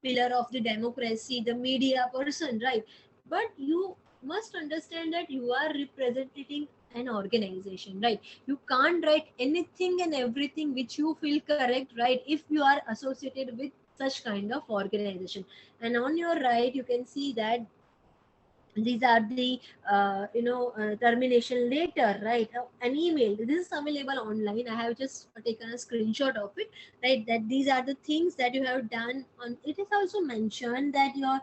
pillar of the democracy, the media person, right? But you must understand that you are representing an organization, right? You can't write anything and everything which you feel correct, right? If you are associated with such kind of organization. And on your right you can see that these are the termination letter, right? An email, this is available online. I have just taken a screenshot of it, right? That these are the things that you have done on it. Is also mentioned that your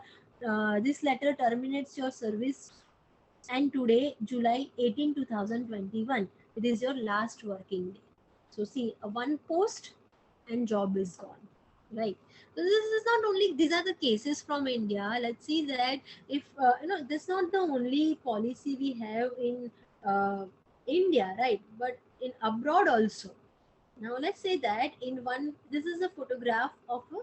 this letter terminates your service, and today July 18, 2021, it is your last working day. So see, one post and job is gone, right? So this is not only, these are the cases from India. Let's see that if this is not the only policy we have in India, right? But in abroad also. Now let's say that in one, this is a photograph of a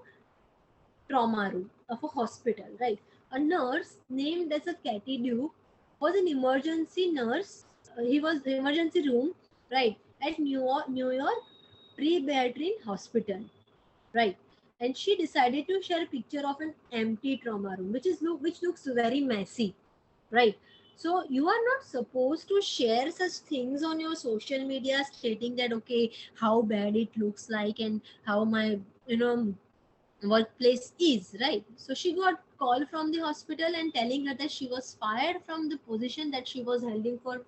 trauma room of a hospital, right? A nurse named as a Katie Duke was an emergency nurse. He was emergency room, right, at New York Pre-Beatrice Hospital, right? And she decided to share a picture of an empty trauma room, which looks very messy, right? So you are not supposed to share such things on your social media, stating that okay, how bad it looks like and how my you know workplace is, right? So she got call from the hospital and telling her that she was fired from the position that she was holding for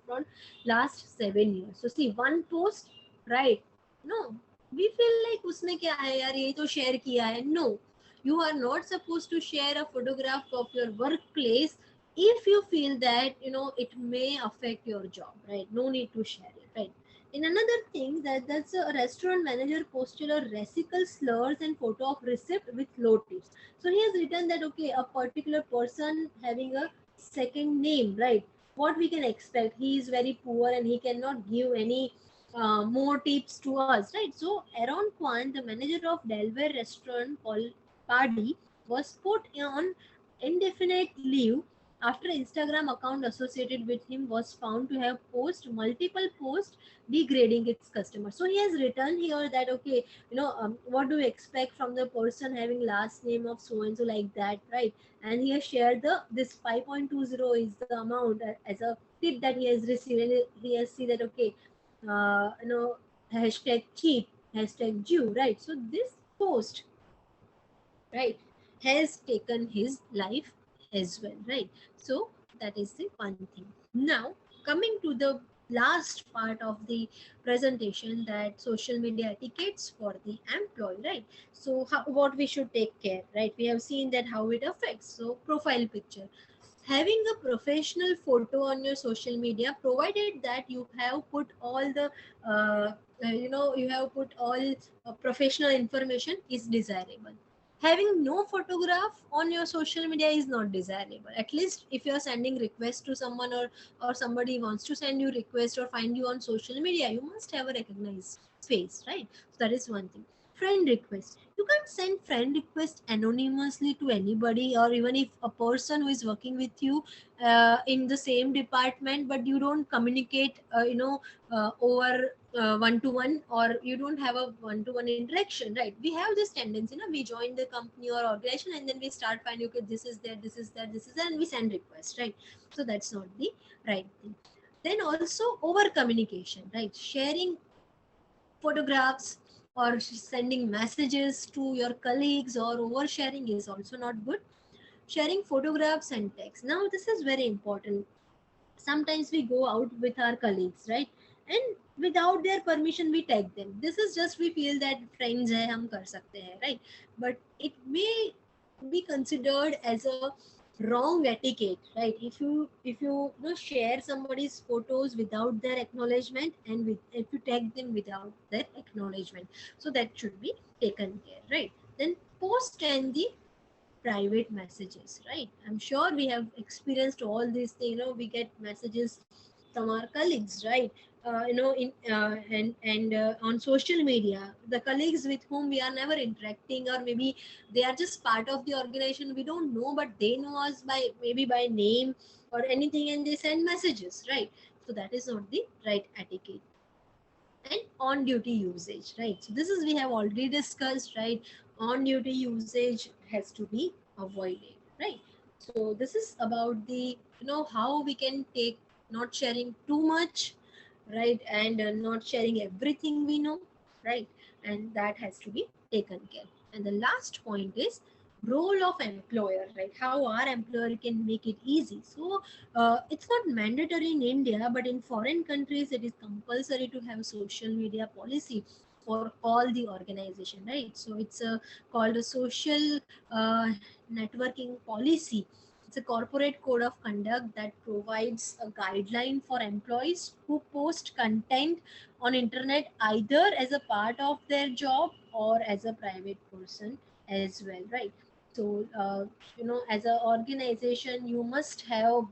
last 7 years. So see, one post, right? No, we feel like उसमें क्या है यार, ये तो share किया है. No, you are not supposed to share a photograph of your workplace if you feel that it may affect your job, right? No need to share it, right? In another thing, that's a restaurant manager posted a racial slurs and photo of receipt with low tips. So he has written that okay, a particular person having a second name, right? What we can expect? He is very poor and he cannot give any more tips to us, right? So Aaron Kwan, the manager of Delaware restaurant called Party, was put on indefinite leave after Instagram account associated with him was found to have multiple posts degrading its customers. So he has written here that okay, what do you expect from the person having last name of so and so like that, right? And he has shared this 5.20 is the amount as a tip that he has received, and he has seen that okay, hashtag cheap, hashtag Jew, right? So this post, right, has taken his life as well, right? So that is the one thing. Now coming to the last part of the presentation, that social media etiquettes for the employee, right? So what we should take care, right? We have seen that how it affects. So profile picture, having a professional photo on your social media, provided that you have put all the you have put all professional information, is desirable. Having no photograph on your social media is not desirable. At least if you are sending request to someone, or somebody wants to send you request or find you on social media, you must have a recognized face, right? So that is one thing. Friend request, you can't send friend request anonymously to anybody, or even if a person who is working with you in the same department, but you don't communicate over one to one, or you don't have a one to one interaction, right? We have this tendency, we join the company or organization and then we start finding okay, this is there, this is there, this is there, and we send requests, right? So that's not the right thing. Then also over communication, right? Sharing photographs or sending messages to your colleagues or oversharing is also not good. Sharing photographs and text, now this is very important. Sometimes we go out with our colleagues, right? And without their permission we tag them. This is just, we feel that friends hai, hum kar sakte hai, right? But it may be considered as a wrong etiquette, right? If you share somebody's photos without their acknowledgement, and if you tag them without their acknowledgement, so that should be taken care, right? Then post and the private messages, right? I'm sure we have experienced all these things. We get messages from our colleagues, right? In and on social media, the colleagues with whom we are never interacting, or maybe they are just part of the organization we don't know, but they know us by maybe by name or anything, and they send messages, right? So that is not the right etiquette. And on duty usage, right? So this is, we have already discussed, right? On duty usage has to be avoided, right? So this is about the, how we can take, not sharing too much, right? And not sharing everything we know, right? And that has to be taken care. And the last point is role of employer, right? How our employer can make it easy. So it's not mandatory in India, but in foreign countries it is compulsory to have social media policy for all the organization, right? So it's called a social networking policy. It's a corporate code of conduct that provides a guideline for employees who post content on internet, either as a part of their job or as a private person as well, right? So as an organization, you must have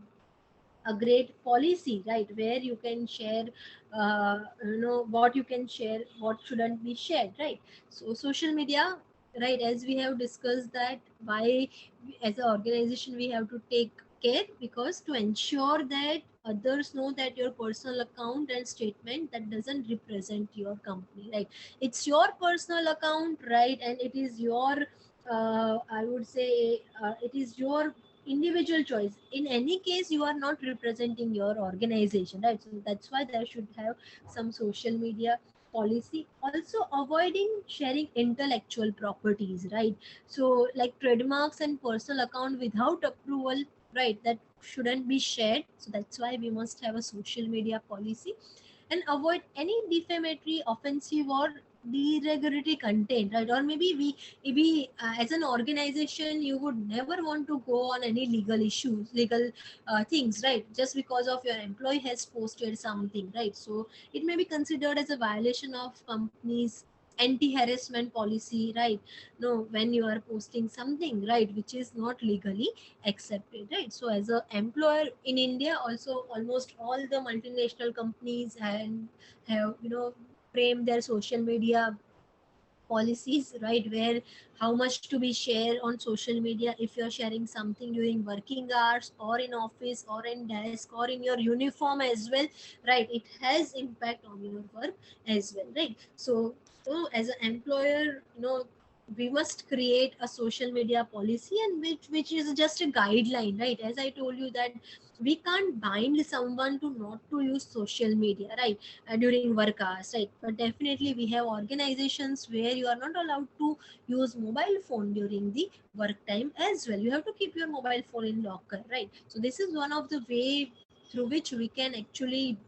a great policy, right, where you can share what you can share, what shouldn't be shared, right? So social media, right, as we have discussed, that why as an organization we have to take care, because to ensure that others know that your personal account and statement that doesn't represent your company, right? It's your personal account, right? And it is your I would say it is your individual choice. In any case, you are not representing your organization, right? So that's why there should have some social media policy. Also avoiding sharing intellectual properties, right? So like trademarks and personal account without approval, right, that shouldn't be shared. So that's why we must have a social media policy. And avoid any defamatory, offensive, or derogatory content, right? Or maybe as an organization you would never want to go on any legal issues, legal things, right? Just because of your employee has posted something, right? So it may be considered as a violation of company's anti-harassment policy, right? No, when you are posting something, right, which is not legally accepted, right? So as a employer in India also, almost all the multinational companies and have framed their social media policies, right, where how much to be shared on social media. If you're sharing something during working hours or in office or in desk or in your uniform as well, right, it has impact on your work as well, right? So as an employer, we must create a social media policy, and which is just a guideline, right? As I told you that we can't bind someone to not to use social media, right, during work hours, right? But definitely we have organizations where you are not allowed to use mobile phone during the work time as well. You have to keep your mobile phone in locker, right? So this is one of the way through which we can actually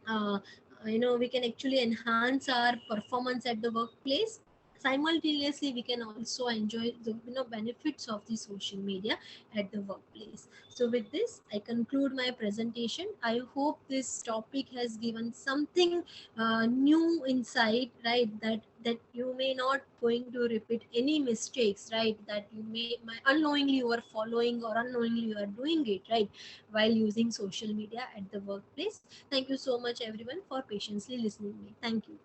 uh, we can actually enhance our performance at the workplace. Simultaneously we can also enjoy the benefits of the social media at the workplace. So with this I conclude my presentation. I hope this topic has given something new insight, right? That you may not going to repeat any mistakes, right? That you may unknowingly you are following, or unknowingly you are doing it, right, while using social media at the workplace. Thank you so much everyone for patiently listening me. Thank you.